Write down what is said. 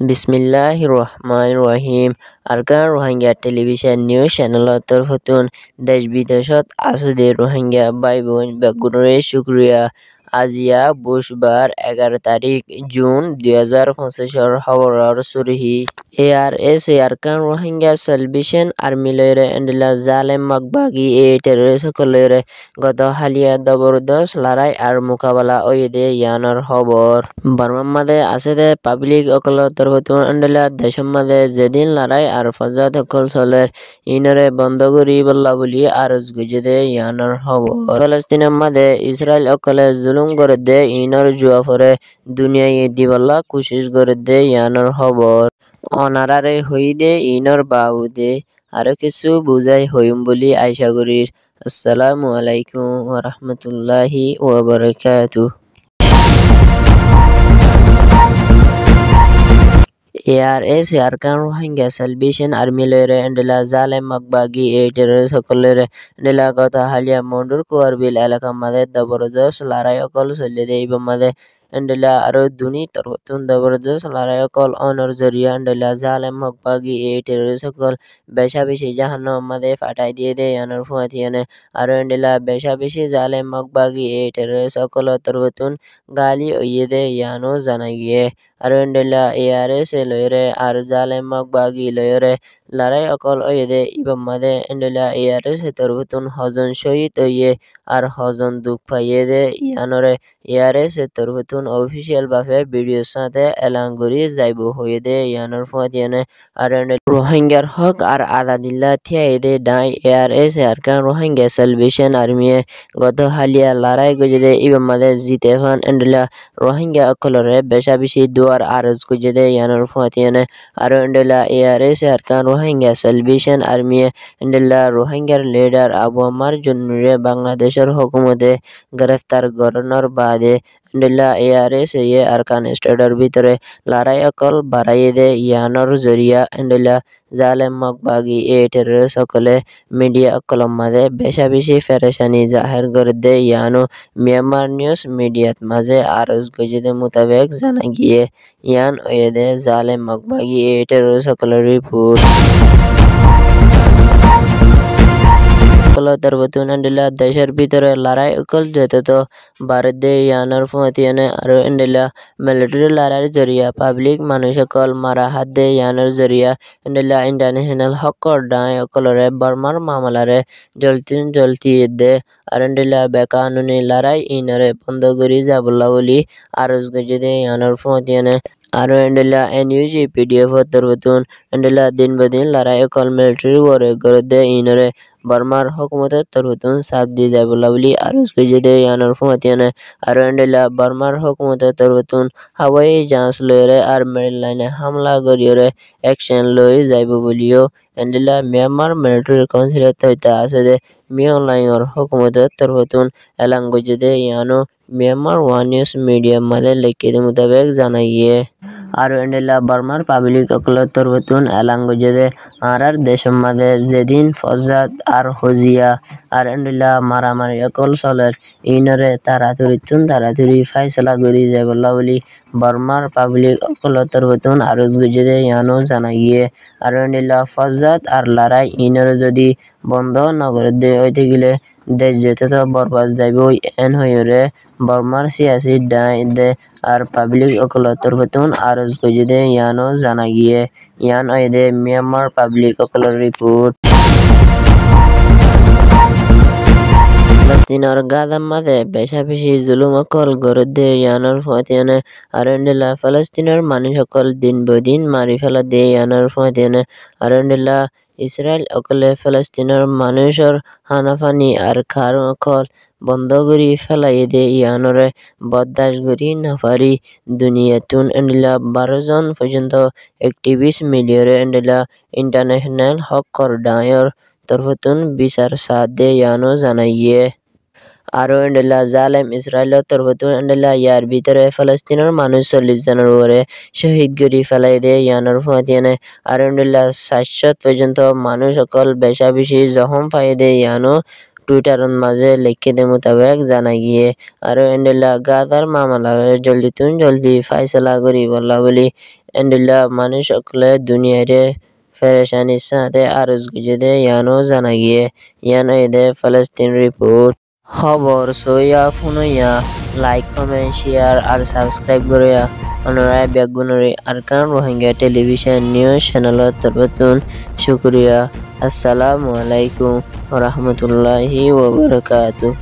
बिस्मिल्लाहिर्रहमानिर्रहीम। Arkan Rohingya television news চ্যানেলৰ তৰফতোন দেশ বিদেশত আছুদে রোহিঙ্গা ভাই বোন বেগুনরে শুক্রিয়া। আজিয়া বুধবার 11 তারিখ জুন 2025 খবৰৰ চুরহি ARS Arakan Rohingya salvation army লয়রে এন্ডলা জালেম মকবাগি টেররিস্ট সকলরে গত হালিয়া জবরদস্ত লড়াই আর মোকাবেলা ওইদে ইয়ানর খবর বর্মার মাঝে আছে দে পাবলিক অকলৰ তরফতোন এন্ডলা দেশের মাঝে যেদিন লড়াই আর ফজাদ সকল চলের ইনরে বন্ধ করি বল্লা বলি আরজ গুজে দে ইয়ানর খবর ফলস্তিনের মাঝে ইসরায়েল অকলে জুলুম করে দে ইনর জুয়া পরে দুনিয়ায় দিবল্লা কোশিশ করে দে ইয়ানর খবর অনারারে হই দে ইনর বাবু দে আরো কিছু বুঝাই হইম বলি আশা করি। আসসালামু আলাইকুম ওয়া রাহমাতুল্লাহি ওয়া বারাকাতুহু। ARS Arakan Rohingya salvation army লয়রে এন্ডলা জালেম মকবাগি টেররিস্ট সকলরে এন্ডলা গত হালিয়া মন্ডুর কুয়ারবিল এলাকা মাঝে জবরদস্ত লড়াই অকল চলে দে ইবা মাঝে এন্ডলা আরো দুনি তরফতুন জবরদস্ত লড়াই অকল অনর জরিয়া এন্ডলা জালেম মকবাগি টেররিস্ট সকল বেশা বেশি জাহান্নাম মাঝে ফাটাই দিয়ে দে ইয়ানর ফুয়াতিয়ানে আরো এন্ডলা বেশা বেশি জালেম মকবাগি টেররিস্ট সকল তরফতুন গালি ওইয়ে দে ইয়ানো জানাই গিয়ে আরো এন্ডলা ARS লয়রে আর জালেম মকবাগি লয়রে লড়াই অকল ওইদে ইবাম মাদে এন্ডলা ARS তরফতুন হজন শহীদ ওইয়ে আর হজন দুঃখ পাইয়ে দে ইয়ানরে ARS তরফতুন অফিসিয়াল ভাবে ভিডিওর সাথে এলান করি যাইব হয়ে দে ইয়ানর ফুয়াতিয়ানে আর রোহিঙ্গার হক আর আলাদিল্লা থিয়াই দে die ARS Arakan Rohingya salvation আর্মিয়ে গত হালিয়া লড়াই গজে দে ইবাম মাদে জিতে ফান এন্ডলা রোহিঙ্গা অকলরে বেশা বেশি দুয়ার আরজ গজে দে ইয়ানর ফুয়াতিয়ানে আরো এন্ডলা ARS আরকান রোহিঙ্গা সালভেশন আর্মিয়ে এন্ডলা রোহিঙ্গার লিডার আবু আম্মার জন্নুরে বাংলাদেশের হুকুমতে গ্রেফতার করানোর বাদে এন্ডলা ARS আরকান স্টেটের ভিতরে লড়াই অকল বাড়াইয়ে দে ইয়ানর জরিয়া এন্ডলা জালেম মকবাগি টেররিস্ট সকলে মিডিয়া অকলম মাঝে বেশা বেশি ফেরেশানি জাহির করে দে ইয়ানো মিয়ানমার নিউজ মিডিয়াত মাঝে আরজ গজে দে মোতাবেক জানা গিয়ে ইয়ান ওয়েদে জালেম মকবাগি টেররিস্ট সকলের রিপোর্ট তরফতুন এন্ডলা দেশের ভিতরে লড়াই অকল যেতে তো ভারত দে ইয়ানর ফুয়াতিয়ানে আরো এন্ডলা মিলিটারি লড়াইয়ের জরিয়া পাবলিক মানুষ অকল মারা হাত দে ইয়ানর জরিয়া এন্ডলা ইন্টারন্যাশনাল হকর ডাই অকলরে বর্মার মামলারে জলতি দে আর এন্ডলা বেকানুনি লড়াই ইনরে বন্ধ করি যাবল্লা বলি আরজ গজে দে ইয়ানর ফুয়াতিয়ানে আরো এন্ডলা NUG PDF তরফতুন এন্ডলা দিন বদিন লড়াই অকল মিলিটারি ওরে করে দে ইনরে বর্মার হুকুমতের তরফতুন সাথ দিয়ে যাবল্লা বলি আরজ গজে দে ইয়ানর ফুয়াতিয়ানে আরো এন্ডলা বর্মার হুকুমতের তরফতুন হাওয়াই জাহাজ লয়রে আর মেরিন লাইনে হামলা করিয়রে অ্যাকশন লই যাইব বলিও এন্ডলা মিয়ানমার মিলিটারি কাউন্সিলের তৈতা আছে দে মিয়ানমার হুকুমতের তরফতুন এলান গজে দে ইয়ানো মিয়ানমার ওয়ান নিউজ মিডিয়া মাঝে লিখিত মোতাবেক জানা গিয়ে আরো এন্ডলা বর্মার পাবলিক অকলের তরফতুন এলান গজে দে আর দেশের মাঝে যেদিন ফজাদ আর হজিয়া আর এন্ডলা মারামারি অকল চলের ইনরে তাড়াতাড়ি ফাইসলা করি যাবল্লা বলি বর্মার পাবলিক অকলের তরফতুন আরজ গজে দে ইয়ানো জানা গিয়ে আরো এন্ডলা ফজাদ আর লড়াই ইনরে যদি বন্ধ না করে দে হইতে গেলে দেশ যেতে তো বরবাদ যাইব এন হইরে বর্মার সিয়াসি ডাই দে আর পাবলিক অকলের তরফতুন আরজ গজে দে ইয়ানো জানা গিয়ে ইয়ান ওয়েদে মিয়ানমার পাবলিক অকলের রিপোর্ট ফলস্তিনের গাজার মাঝে বেশা বেশি জুলুম অকল গড়ে দে ইয়ানর ফুয়াতিয়ানে আর এন্ডলা ফলস্তিনের মানুষ অকল দিন বদিন মারি ফেলা দে ইয়ানর ফুয়াতিয়ানে আর এন্ডলা ইসরায়েল অকলে ফলস্তিনের মানুষের হানাফানি আর খার অকল বন্ধ করি ফেলাই দে ইয়ানরে বরদাস্ত করি না পারি দুনিয়াতুন এন্ডলা 12 জন পর্যন্ত অ্যাক্টিভিস্ট মিলিয়রে এন্ডলা ইন্টারন্যাশনাল হকর ডায়র তরফতুন বিচার সাথ দে ইয়ানো জানাই গিয়ে আরো এন্ডলা জালেম ইসরায়েলের তরফতুন এন্ডলা ইয়ার ভিতরে ফলস্তিনের মানুষ 40 জনের উপরে শহীদ করি ফেলাই দে ইয়ানর ফুয়াতিয়ানে আর এন্ডলা 700 পর্যন্ত মানুষ সকল বেশা বেশি জখম পাই দে ইয়ানো টুইটারের মাঝে লিখিত মোতাবেক জানা গিয়ে আরো এন্ডলা গাদার মামলার জলদি ফাইসলা করি বললা বলি एंडिला मानुष सकले दुनियारे परेशानी साथे आरज गुजदे यानो जानागिए यान एदे फालास्तीन रिपोर्ट खबर सोया फुनया लाइक कमेंट शेयर और सब्सक्राइब करिया अनुराय बेगुनरी अरकान रोहिंग्या टेलीविजन न्यूज चैनल तरबतुन शुक्रिया। अस्सलामु अलैकुम वरहमतुल्लाहि वबरकातुह।